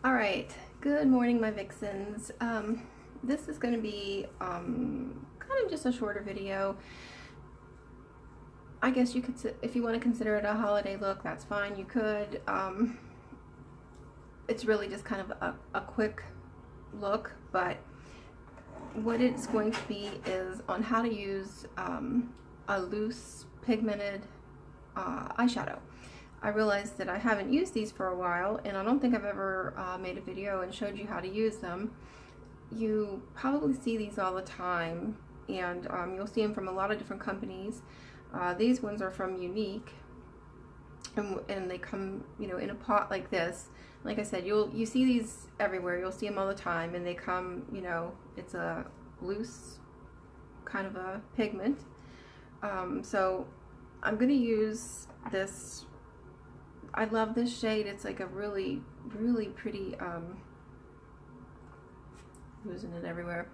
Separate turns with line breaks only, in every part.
All right, good morning, my Vixens. This is going to be kind of just a shorter video. I guess you could, if you want to consider it a holiday look, that's fine. You could. It's really just kind of a quick look, but what it's going to be is on how to use a loose pigmented eyeshadow. I realized that I haven't used these for a while, and I don't think I've ever made a video and showed you how to use them. You probably see these all the time, and you'll see them from a lot of different companies. These ones are from Unique, and they come, in a pot like this. Like I said, you see these everywhere. You'll see them all the time, and they come, it's a loose kind of a pigment. So I'm going to use this. I love this shade. It's like a really, really pretty, losing it everywhere.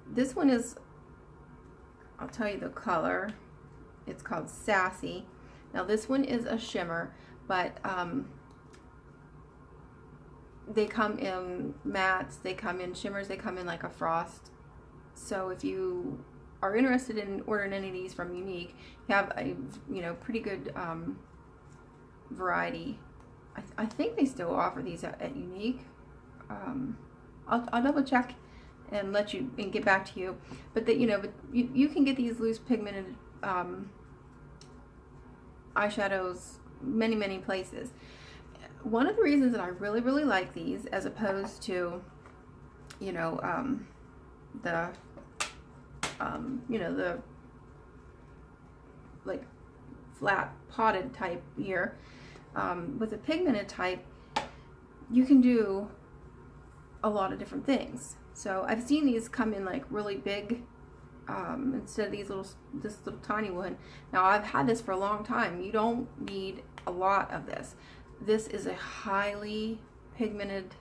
This one is, I'll tell you the color. It's called Sassy. Now this one is a shimmer, but they come in mattes, they come in shimmers, they come in like a frost. So if you are interested in ordering any of these from Unique, you have a pretty good variety. I think they still offer these at Unique. I'll double check and get back to you. But you can get these loose pigmented eyeshadows many places. One of the reasons that I really like these, as opposed to the the like flat potted type here, with a pigmented type, you can do a lot of different things. So I've seen these come in like really big, instead of this little tiny one. Now I've had this for a long time. You don't need a lot of this. This is a highly pigmented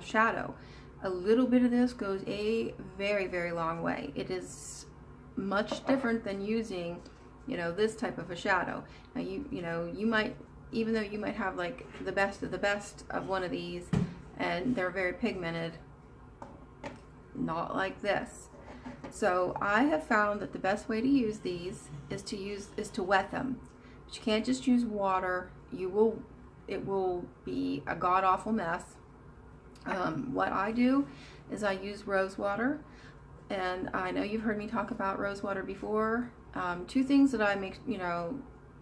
shadow. A little bit of this goes a very long way. It is much different than using this type of a shadow. Now you might, even though you might have like the best of one of these and they're very pigmented, not like this. So I have found that the best way to use these is to wet them. But you can't just use water. It will be a god-awful mess. What I do is I use rose water, and I know you've heard me talk about rose water before. Two things that I make,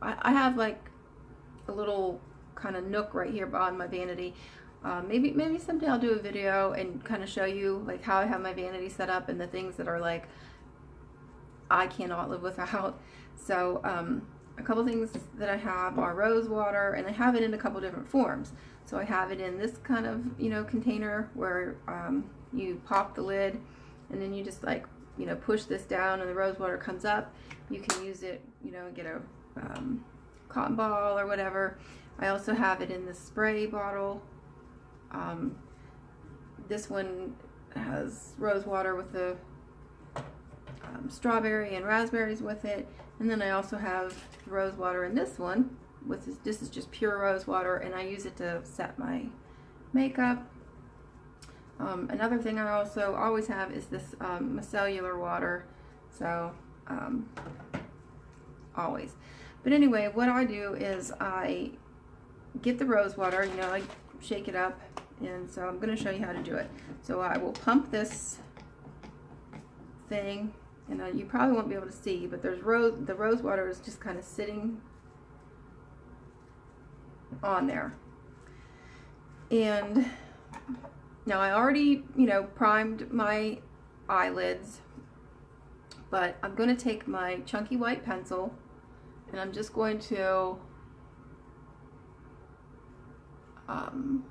I have like a little kind of nook right here on my vanity. Maybe someday I'll do a video and kind of show you like how I have my vanity set up and the things that are like I cannot live without. So a couple things that I have are rose water, and I have it in a couple different forms. So I have it in this kind of container where you pop the lid, and then you just like push this down and the rose water comes up. You can use it and get a cotton ball or whatever. I also have it in the spray bottle. This one has rose water with the strawberry and raspberries with it, and then I also have rose water in this one. This is just pure rose water, and I use it to set my makeup. Another thing I also always have is this micellar water. So always. But anyway, what I do is I get the rose water, I shake it up, and so I'm going to show you how to do it. So I will pump this thing, and you probably won't be able to see, but the rose water is just kind of sitting on there. And now I already primed my eyelids, but I'm going to take my chunky white pencil, and I'm just going to I'm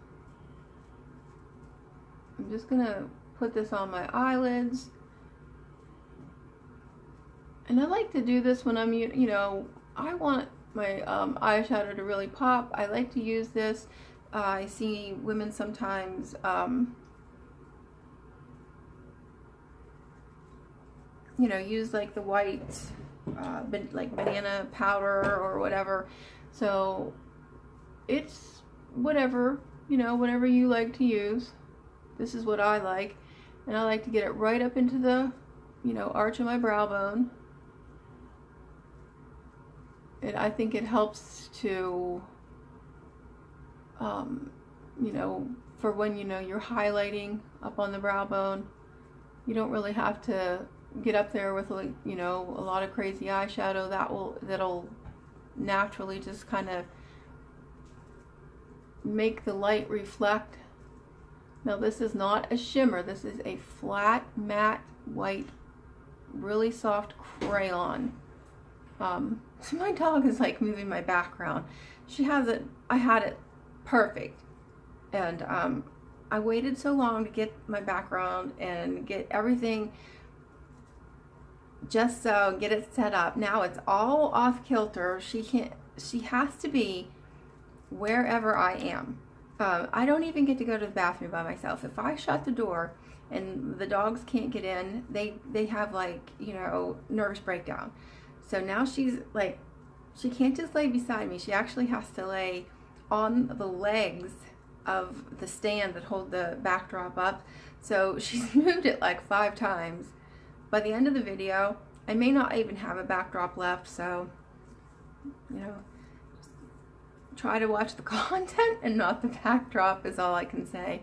just going to put this on my eyelids. And I like to do this when I'm, I want my eyeshadow to really pop. I like to use this. I see women sometimes use like the white like banana powder or whatever. So it's whatever you know, whatever you like to use. This is what I like. And I like to get it right up into the, you know, arch of my brow bone. And I think it helps to, you know, for when, you know, you're highlighting up on the brow bone. You don't really have to get up there with, like, you know, a lot of crazy eyeshadow. That'll naturally just kind of make the light reflect. Now this is not a shimmer, this is a flat matte white, really soft crayon. So my dog is like moving my background. She has it, I had it perfect, and I waited so long to get my background and get everything just so, get it set up. Now it's all off kilter. She has to be wherever I am. I don't even get to go to the bathroom by myself. If I shut the door and the dogs can't get in, they have, like, you know, nervous breakdown. So now she's like, she can't just lay beside me. She actually has to lay on the legs of the stand that hold the backdrop up. So she's moved it like 5 times. By the end of the video, I may not even have a backdrop left, so, you know, try to watch the content and not the backdrop is all I can say.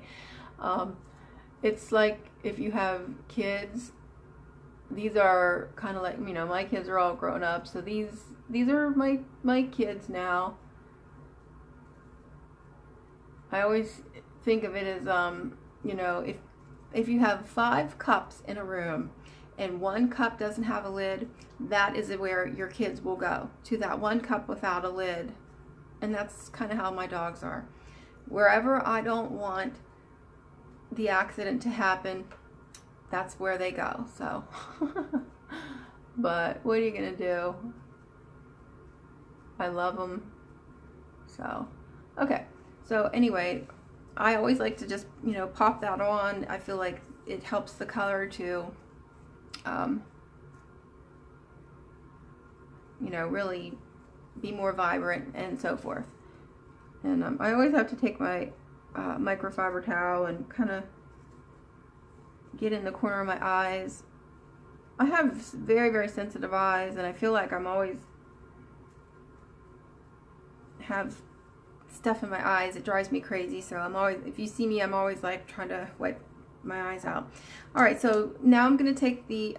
It's like if you have kids, these are kind of like, you know, my kids are all grown up, so these are my kids now. I always think of it as, you know, if you have 5 cups in a room and 1 cup doesn't have a lid, that is where your kids will go, to that 1 cup without a lid. And that's kind of how my dogs are. Wherever I don't want the accident to happen, that's where they go. So, but what are you gonna do? I love them. So, okay. So anyway, I always like to just, you know, pop that on. I feel like it helps the color to, you know, really be more vibrant and so forth. And I always have to take my microfiber towel and kind of get in the corner of my eyes. I have very, very sensitive eyes, and I feel like I'm always have stuff in my eyes. It drives me crazy. So I'm always, if you see me, I'm always like trying to wipe my eyes out. All right, so now I'm going to take the,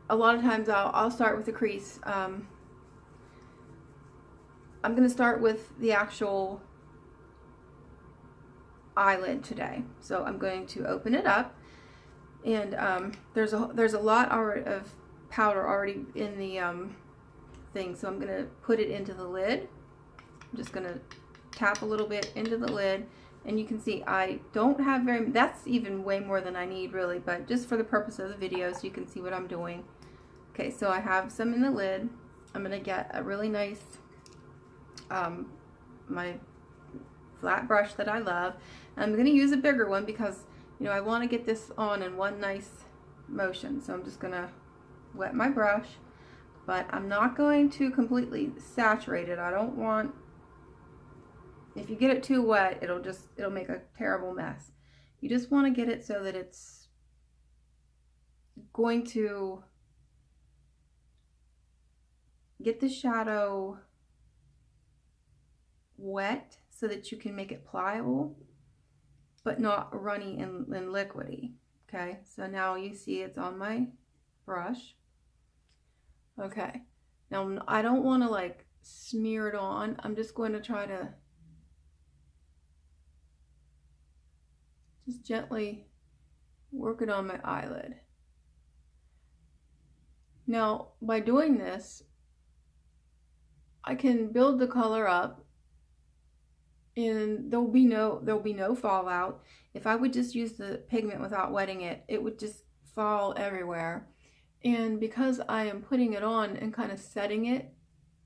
a lot of times I'll start with the crease. I'm going to start with the actual eyelid today. So I'm going to open it up, and there's a lot of powder already in the thing. So I'm going to put it into the lid. I'm just going to tap a little bit into the lid, and you can see I don't have very, that's even way more than I need really, but just for the purpose of the video so you can see what I'm doing. Okay, so I have some in the lid. I'm going to get a really nice, my flat brush that I love. I'm going to use a bigger one because, you know, I want to get this on in one nice motion. So I'm just going to wet my brush, but I'm not going to completely saturate it. I don't want, if you get it too wet, it'll make a terrible mess. You just want to get it so that it's going to get the shadow wet so that you can make it pliable, but not runny and liquidy. Okay, so now you see it's on my brush. Okay, now I don't want to like smear it on. I'm just going to try to just gently work it on my eyelid. Now, by doing this, I can build the color up, and there'll be no fallout. If I would just use the pigment without wetting it, it would just fall everywhere. And because I am putting it on and kind of setting it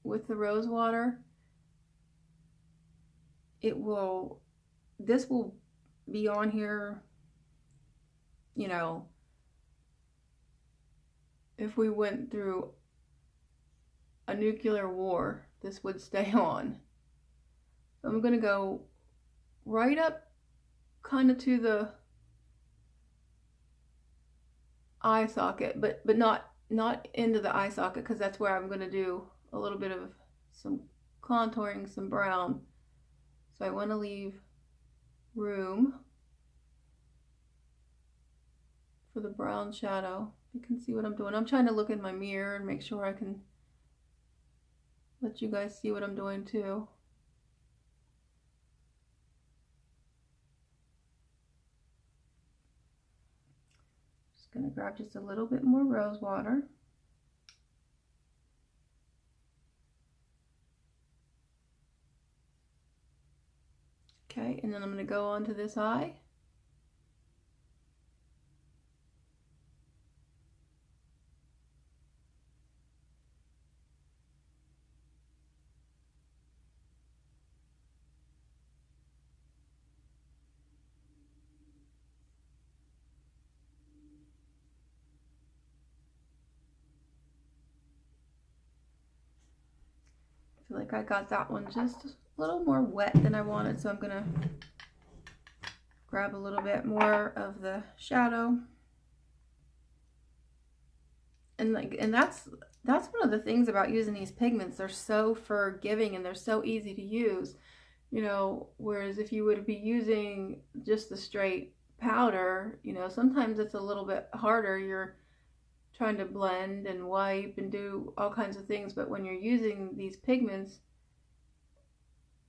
with the rose water, this will be on here, you know, if we went through a nuclear war, this would stay on. So I'm going to go right up kind of to the eye socket, but not into the eye socket, because that's where I'm going to do a little bit of some contouring, some brown. So I want to leave room for the brown shadow. You can see what I'm doing. I'm trying to look in my mirror and make sure I can let you guys see what I'm doing too. Just gonna grab just a little bit more rose water. Okay, and then I'm gonna go on to this eye. I feel like I got that one just a little more wet than I wanted, so I'm gonna grab a little bit more of the shadow. And that's one of the things about using these pigments. They're so forgiving and they're so easy to use, you know, whereas if you would be using just the straight powder, you know, sometimes it's a little bit harder. You're trying to blend and wipe and do all kinds of things, but when you're using these pigments,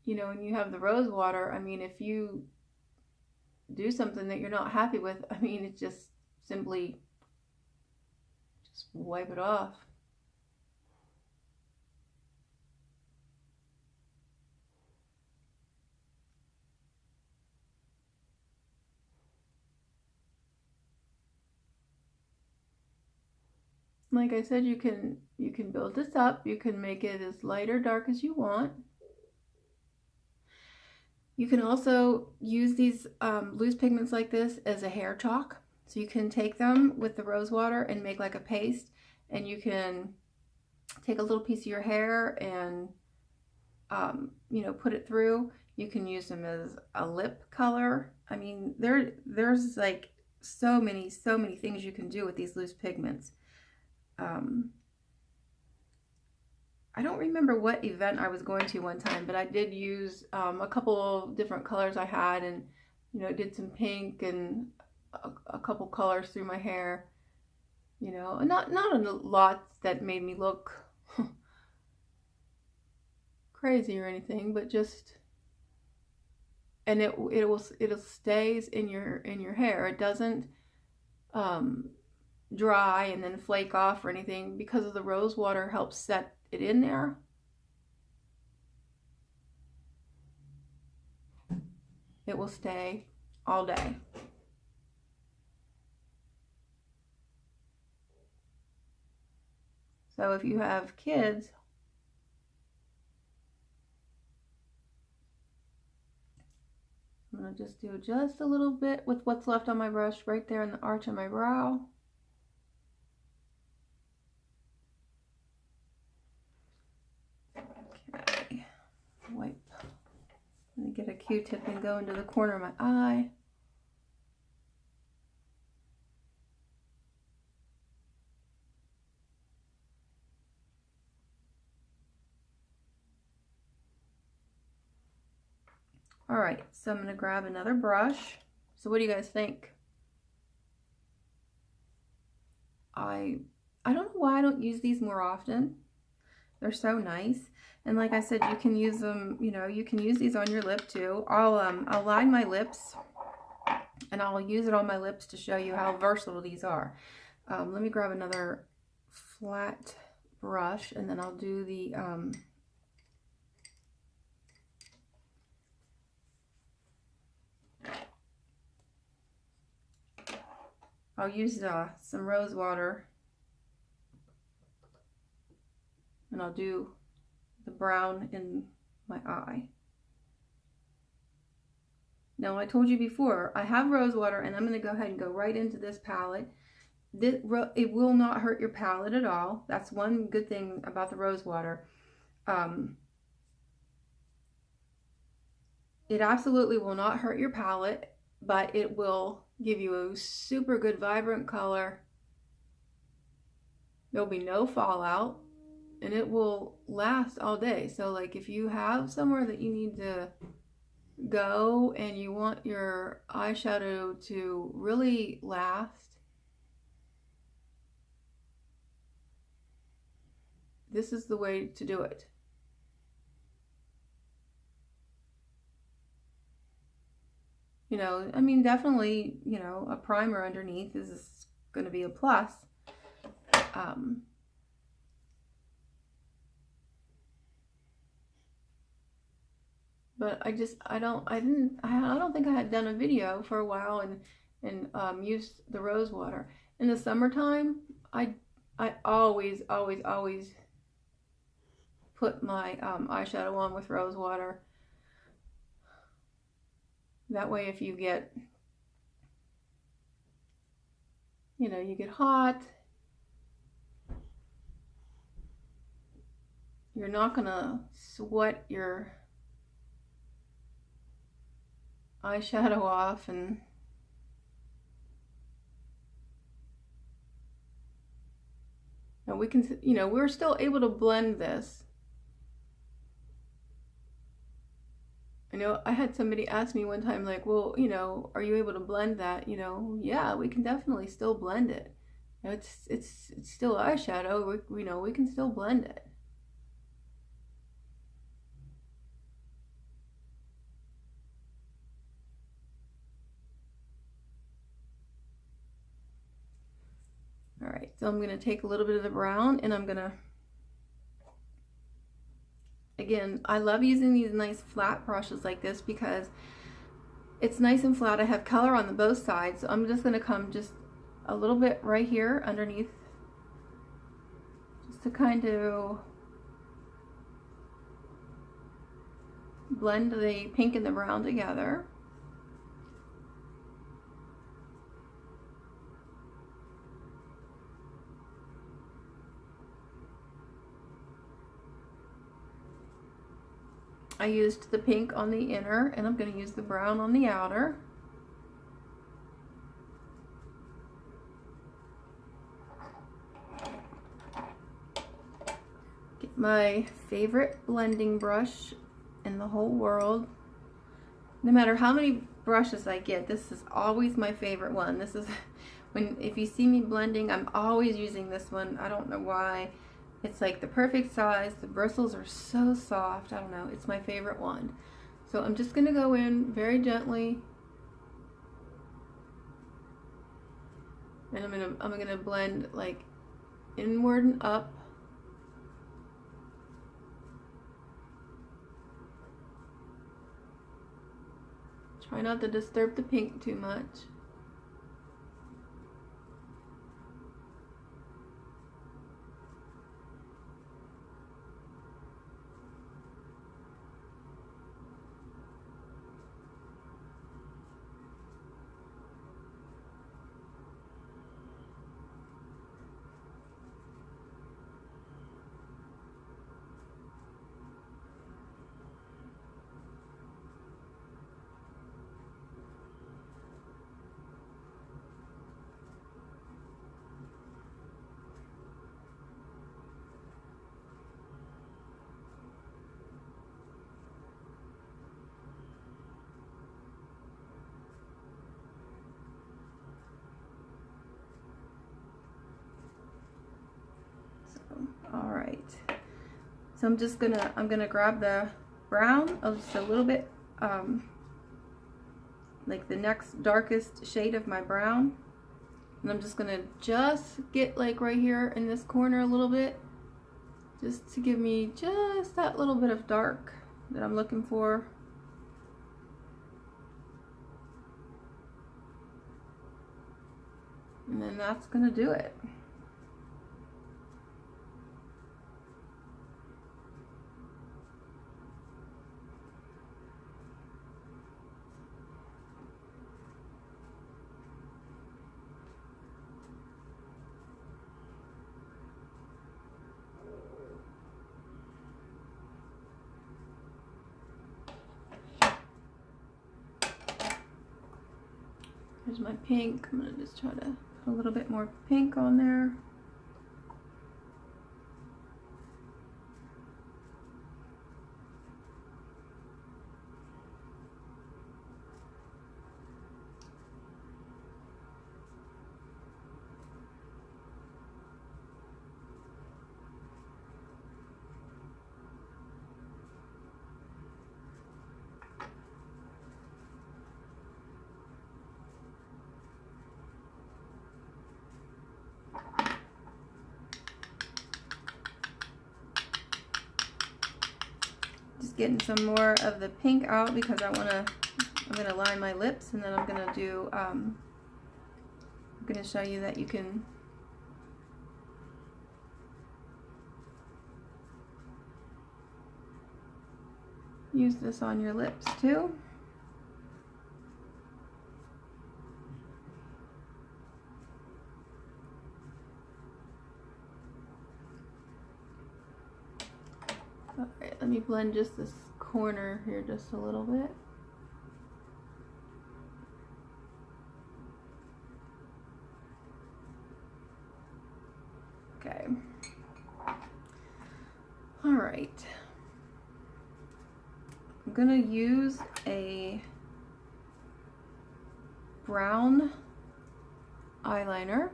you know, and you have the rose water, I mean, if you do something that you're not happy with, I mean, it's just simply just wipe it off. Like I said, you can build this up. You can make it as light or dark as you want. You can also use these loose pigments like this as a hair chalk. So you can take them with the rose water and make like a paste, and you can take a little piece of your hair and you know, put it through. You can use them as a lip color. I mean, there's like so many things you can do with these loose pigments. I don't remember what event I was going to one time, but I did use a couple of different colors I had, and you know, did some pink and a couple colors through my hair, you know, and not a lot that made me look crazy or anything, but just, and it'll stays in your hair. It doesn't dry and then flake off or anything, because of the rose water helps set it in there. It will stay all day. So if you have kids, I'm going to just do just a little bit with what's left on my brush right there in the arch of my brow. Okay, wipe. I'm going to get a Q-tip and go into the corner of my eye. All right, so I'm going to grab another brush. So what do you guys think? I don't know why I don't use these more often. They're so nice. And like I said, you can use them, you know, you can use these on your lip too. I'll line my lips and I'll use it on my lips to show you how versatile these are. Let me grab another flat brush, and then I'll do the I'll use some rose water, and I'll do the brown in my eye. Now, I told you before, I have rose water, and I'm going to go ahead and go right into this palette. It will not hurt your palette at all. That's one good thing about the rose water. It absolutely will not hurt your palette, but it will give you a super good vibrant color. There'll be no fallout, and it will last all day. So like if you have somewhere that you need to go and you want your eyeshadow to really last, this is the way to do it. You know, I mean, definitely, you know, a primer underneath is going to be a plus. But I don't think I had done a video for a while and used the rose water. In the summertime, I always put my eyeshadow on with rose water. That way, if you get, you know, you get hot, you're not gonna sweat your eyeshadow off. And we can, you know, we're still able to blend this. I know I had somebody ask me one time, like, well, you know, are you able to blend that? You know, yeah, we can definitely still blend it. You know, it's still eyeshadow. We know we can still blend it. All right, so I'm gonna take a little bit of the brown, and I'm gonna, again, I love using these nice flat brushes like this because it's nice and flat. I have color on both sides, so I'm just gonna come just a little bit right here underneath, just to kind of blend the pink and the brown together. I used the pink on the inner, and I'm going to use the brown on the outer. Get my favorite blending brush in the whole world. No matter how many brushes I get, this is always my favorite one. This is if you see me blending, I'm always using this one. I don't know why. It's like the perfect size. The bristles are so soft. I don't know. It's my favorite one. So I'm just going to go in very gently. And I'm going to blend like inward and up. Try not to disturb the pink too much. All right, so I'm gonna grab the brown, just a little bit, like the next darkest shade of my brown, and I'm just gonna get like right here in this corner a little bit, just to give me just that little bit of dark that I'm looking for. And then that's gonna do it. Here's my pink. I'm gonna just try to put a little bit more pink on there. Just getting some more of the pink out because I'm gonna line my lips, and then I'm gonna do I'm gonna show you that you can use this on your lips too. Alright, let me blend just this corner here just a little bit. Okay. Alright. I'm gonna use a brown eyeliner.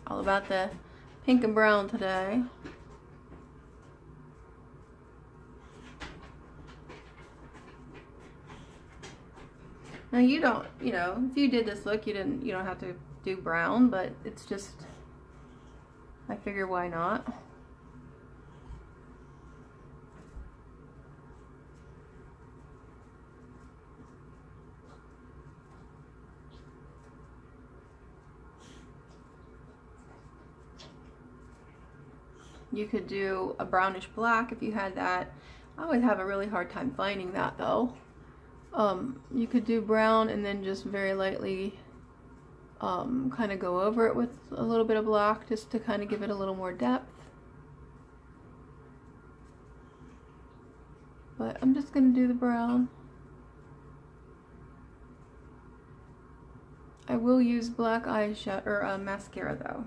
All about the pink and brown today. Now you don't, you know, if you did this look, you don't have to do brown, but it's just, I figure why not? You could do a brownish black if you had that. I always have a really hard time finding that though. You could do brown and then just very lightly kind of go over it with a little bit of black just to kind of give it a little more depth. But I'm just going to do the brown. I will use black eyeshadow or mascara though.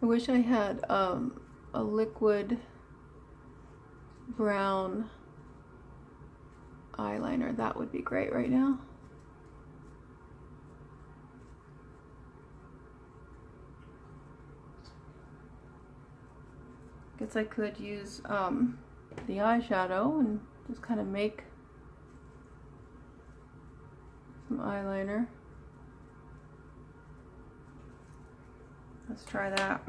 I wish I had a liquid brown eyeliner. That would be great right now. Guess I could use the eyeshadow and just kind of make some eyeliner. Let's try that.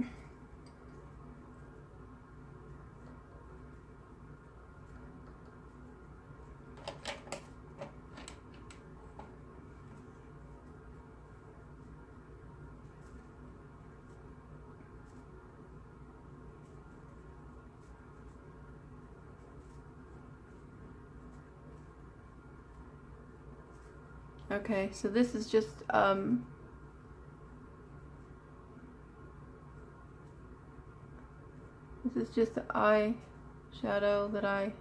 Okay, so this is just this is just the eyeshadow that I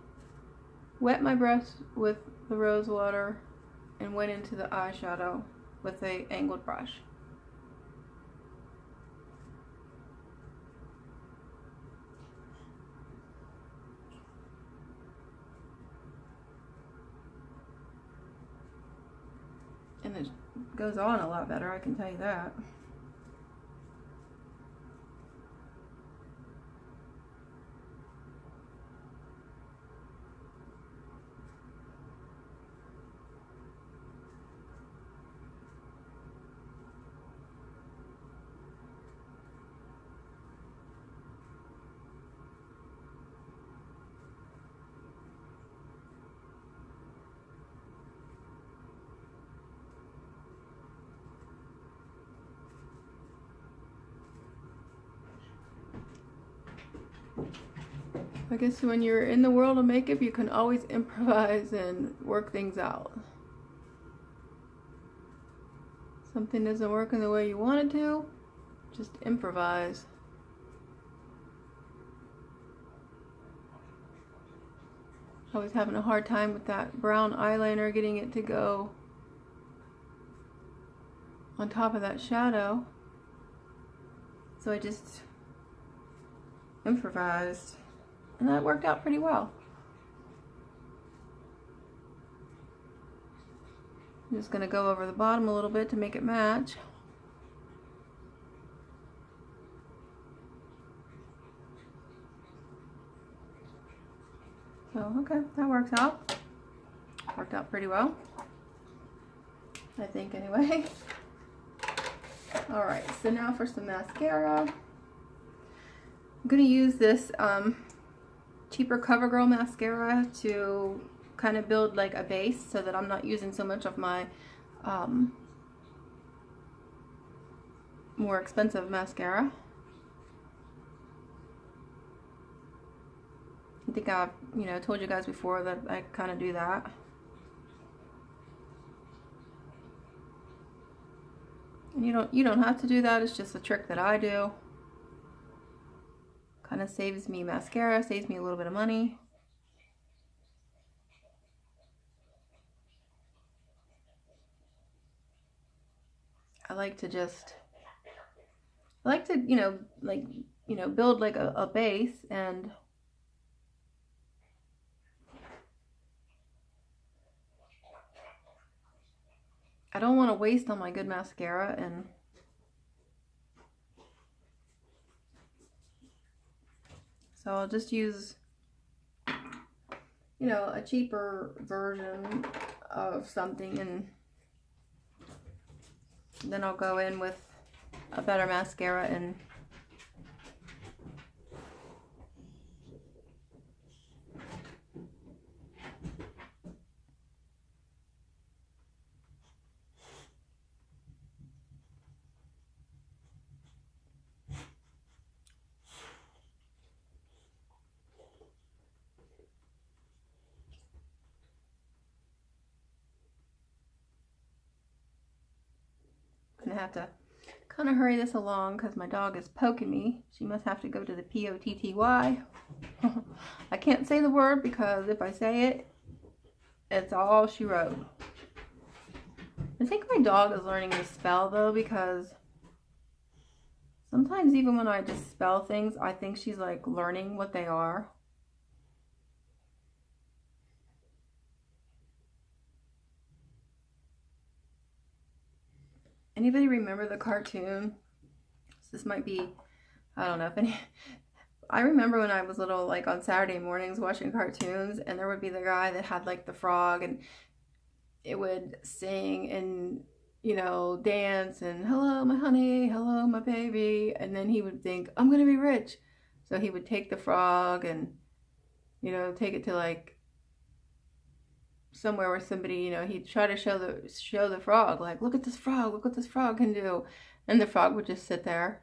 wet my brush with the rose water and went into the eyeshadow with a angled brush. And it goes on a lot better, I can tell you that. I guess when you're in the world of makeup, you can always improvise and work things out. Something isn't working the way you want it to, just improvise. I was having a hard time with that brown eyeliner, getting it to go on top of that shadow. So I just improvised, and that worked out pretty well. I'm just going to go over the bottom a little bit to make it match. So, okay, that works out. Worked out pretty well, I think, anyway. Alright, so now for some mascara. I'm going to use this cheaper CoverGirl mascara to kind of build like a base so that I'm not using so much of my more expensive mascara. I think I've, told you guys before that I kind of do that. And you don't have to do that. It's just a trick that I do. Kind of saves me mascara, saves me a little bit of money. I like to build like a base, and I don't want to waste on my good mascara, and so I'll just use, a cheaper version of something, and then I'll go in with a better mascara and I have to kind of hurry this along because my dog is poking me. She must have to go to the POTTY. I can't say the word because if I say it, it's all she wrote. I think my dog is learning to spell though, because sometimes even when I just spell things, I think she's like learning what they are. Anybody remember the cartoon? This might be, I don't know if any, I remember when I was little, like on Saturday mornings watching cartoons, and there would be the guy that had like the frog, and it would sing and, dance and hello my honey, hello my baby, and then he would think, I'm gonna be rich. So he would take the frog and, take it to like somewhere where somebody, he'd try to show the frog, like, look at this frog, look what this frog can do, and the frog would just sit there.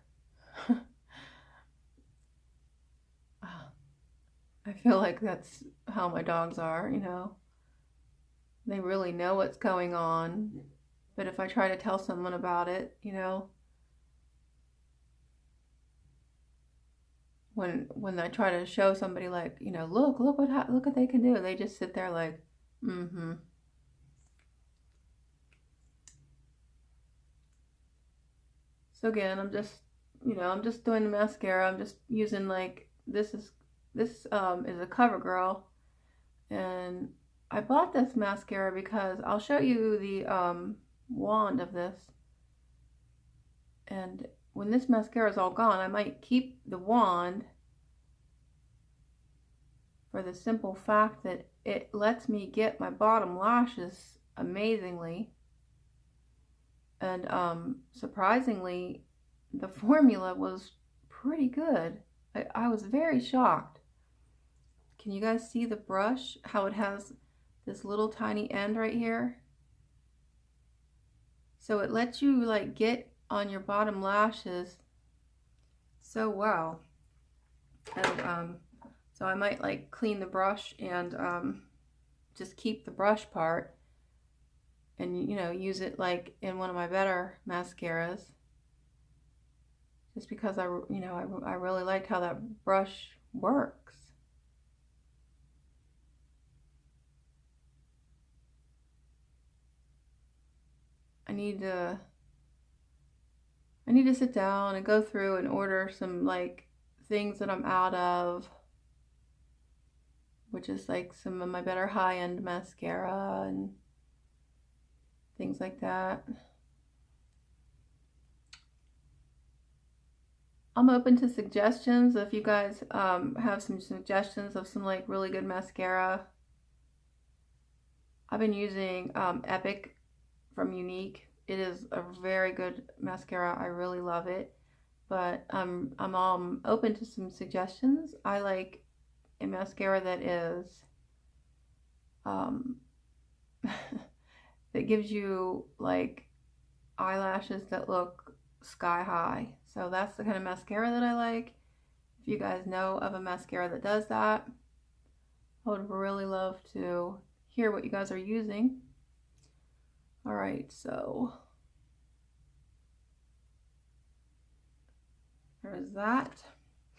I feel like that's how my dogs are, they really know what's going on, but if I try to tell someone about it, when I try to show somebody, like, look what they can do, they just sit there like, mm-hmm. So again, I'm just doing the mascara. I'm just using, like, this is a CoverGirl, and I bought this mascara because I'll show you the wand of this, and when this mascara is all gone, I might keep the wand for the simple fact that it lets me get my bottom lashes amazingly. And surprisingly, the formula was pretty good. I was very shocked. Can you guys see the brush? How it has this little tiny end right here? So it lets you like get on your bottom lashes so well. And So I might like clean the brush and just keep the brush part and, you know, use it like in one of my better mascaras. Just because I really liked how that brush works. I need to sit down and go through and order some like things that I'm out of, which is like some of my better high-end mascara and things like that. I'm open to suggestions. If you guys have some suggestions of some like really good mascara. I've been using Epic from Unique. It is a very good mascara. I really love it. But I'm open to some suggestions. I like a mascara that is that gives you like eyelashes that look sky high. So that's the kind of mascara that I like. If you guys know of a mascara that does that, I would really love to hear what you guys are using. All right, so there's that.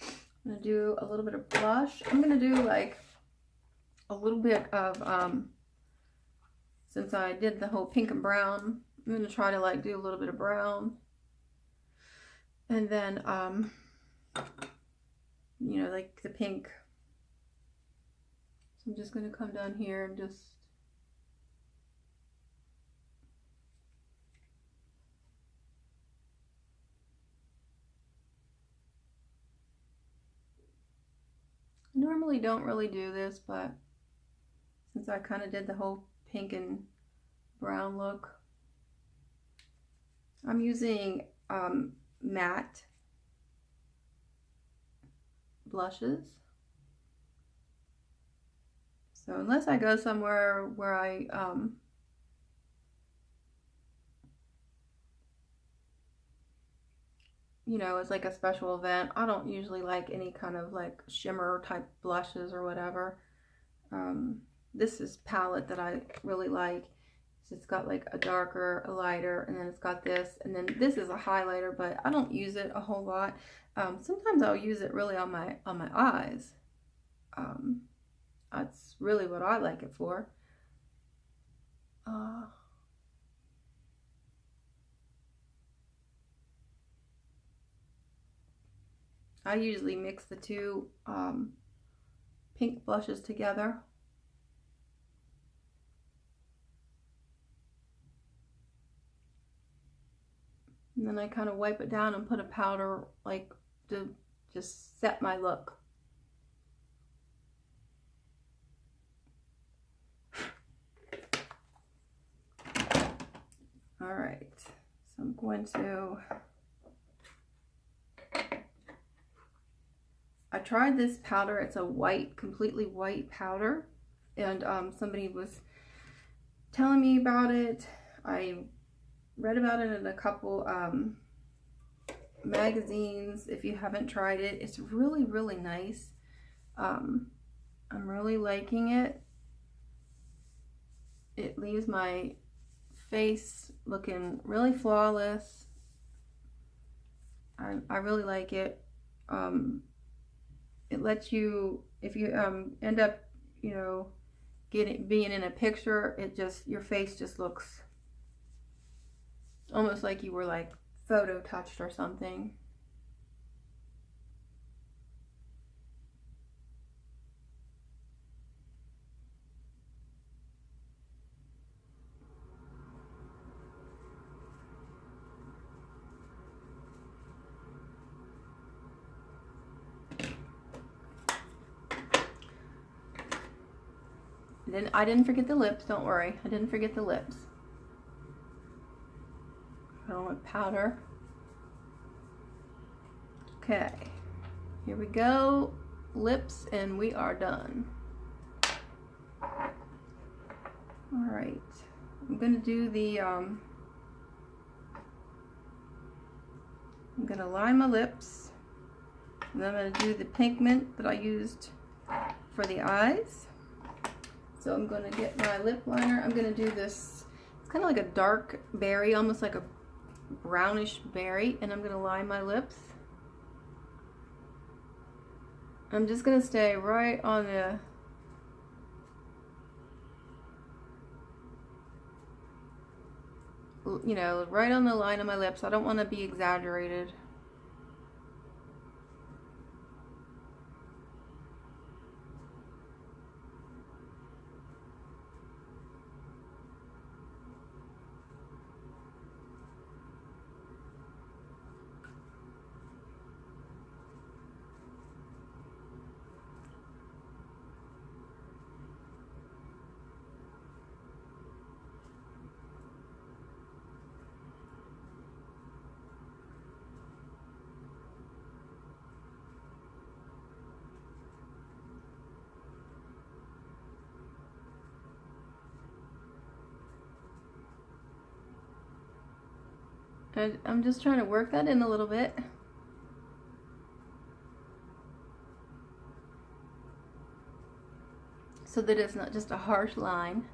I'm gonna do a little bit of blush. I'm gonna do like a little bit of since I did the whole pink and brown, I'm gonna try to like do a little bit of brown, and then you know, like the pink. So I'm just gonna come down here and just normally don't really do this, but since I kind of did the whole pink and brown look, I'm using matte blushes. So unless I go somewhere where I you know, it's like a special event, I don't usually like any kind of like shimmer type blushes or whatever. This is palette that I really like. So it's got like a darker, a lighter, and then it's got this, and then this is a highlighter, but I don't use it a whole lot. Sometimes I'll use it really on my eyes. That's really what I like it for. I usually mix the two pink blushes together. And then I kind of wipe it down and put a powder like to just set my look. All right, so I'm going to, I tried this powder. It's a white, completely white powder, and somebody was telling me about it. I read about it in a couple magazines. If you haven't tried it, it's really, really nice. I'm really liking it. It leaves my face looking really flawless. I really like it. It lets you, if you end up, you know, being in a picture, it just, your face just looks almost like you were like photo touched or something. Then I didn't forget the lips, don't worry. I didn't forget the lips. I don't want powder. Okay, here we go. Lips, and we are done. All right, I'm gonna do the, I'm gonna line my lips, and then I'm gonna do the pigment that I used for the eyes. So I'm going to get my lip liner. I'm going to do this, it's kind of like a dark berry, almost like a brownish berry, and I'm going to line my lips. I'm just going to stay right on the right on the line of my lips. I don't want to be exaggerated. And I'm just trying to work that in a little bit. So that it's not just a harsh line.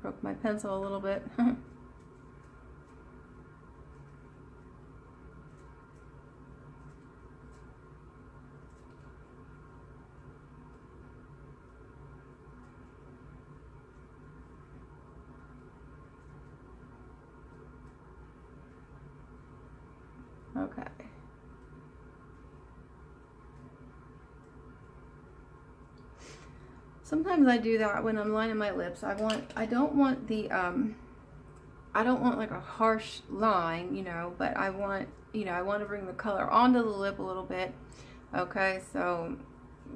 Broke my pencil a little bit. Okay. Sometimes I do that when I'm lining my lips. I don't want the I don't want like a harsh line, you know, but I want to bring the color onto the lip a little bit. Okay, so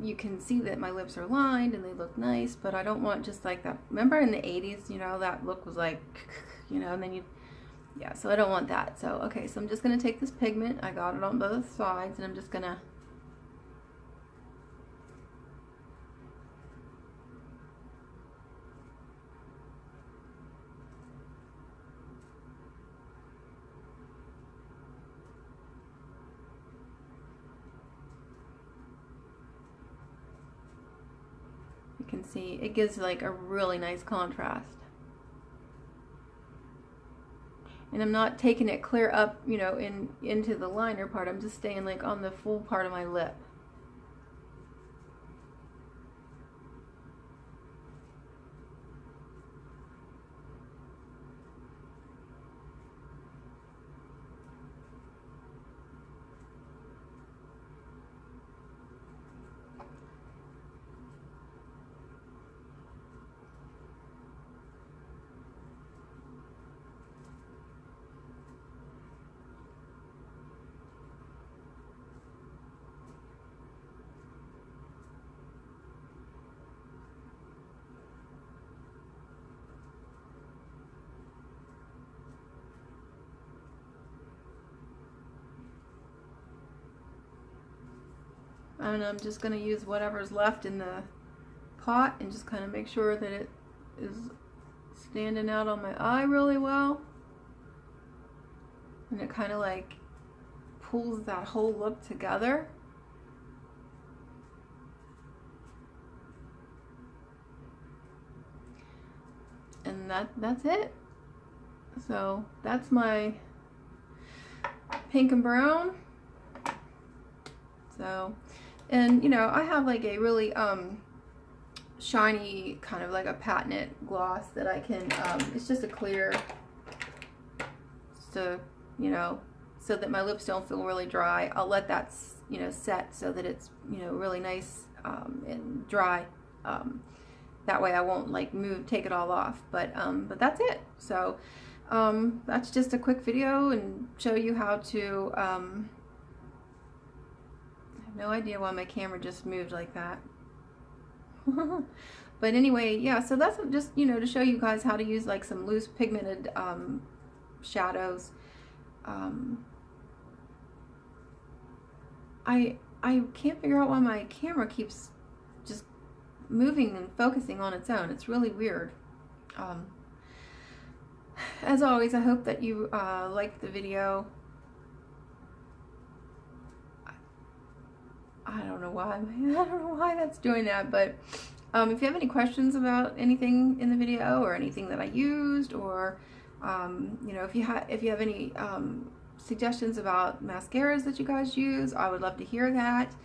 you can see that my lips are lined and they look nice, but I don't want just like that. Remember in the 80s, you know, that look was like, you know, and then yeah, so I don't want that. So, okay, so I'm just going to take this pigment. I got it on both sides, and I'm just going to you can see it gives like a really nice contrast. And I'm not taking it clear up, you know, into the liner part. I'm just staying like on the full part of my lip. And I'm just going to use whatever's left in the pot and just kind of make sure that it is standing out on my eye really well. And it kind of like pulls that whole look together. And that's it. So that's my pink and brown. So, and you know, I have like a really shiny kind of like a patent gloss that I can it's just a clear, just to, you know, so that my lips don't feel really dry. I'll let that, you know, set so that it's, you know, really nice and dry. That way I won't like take it all off. But that's it. So that's just a quick video and show you how to, I have no idea why my camera just moved like that. But anyway, yeah, so that's just, you know, to show you guys how to use like some loose pigmented shadows. I can't figure out why my camera keeps just moving and focusing on its own. It's really weird. As always, I hope that you liked the video. I don't know why. I don't know why that's doing that, but if you have any questions about anything in the video or anything that I used, or you know, if you have any suggestions about mascaras that you guys use, I would love to hear that.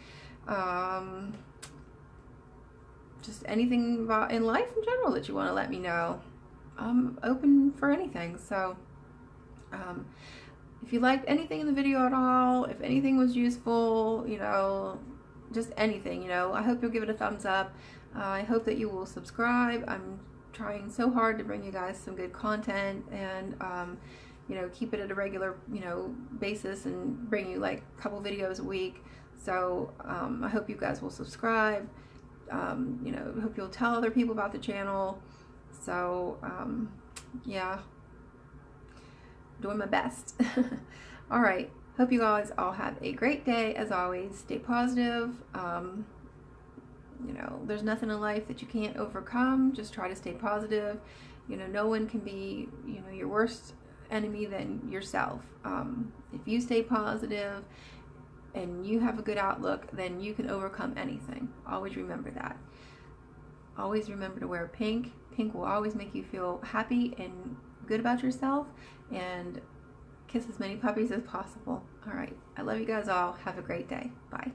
Just anything about in life in general that you want to let me know. I'm open for anything. So if you liked anything in the video at all, if anything was useful, you know, just anything, you know, I hope you'll give it a thumbs up. I hope that you will subscribe. I'm trying so hard to bring you guys some good content, and you know, keep it at a regular, you know, basis, and bring you like a couple videos a week. So I hope you guys will subscribe. You know, hope you'll tell other people about the channel. So yeah, doing my best. All right, hope you guys all have a great day. As always, stay positive. You know, there's nothing in life that you can't overcome. Just try to stay positive. You know, no one can be, you know, your worst enemy than yourself. If you stay positive and you have a good outlook, then you can overcome anything. Always remember that. Always remember to wear pink. Pink will always make you feel happy and good about yourself, and kiss as many puppies as possible. All right, I love you guys all. Have a great day. Bye.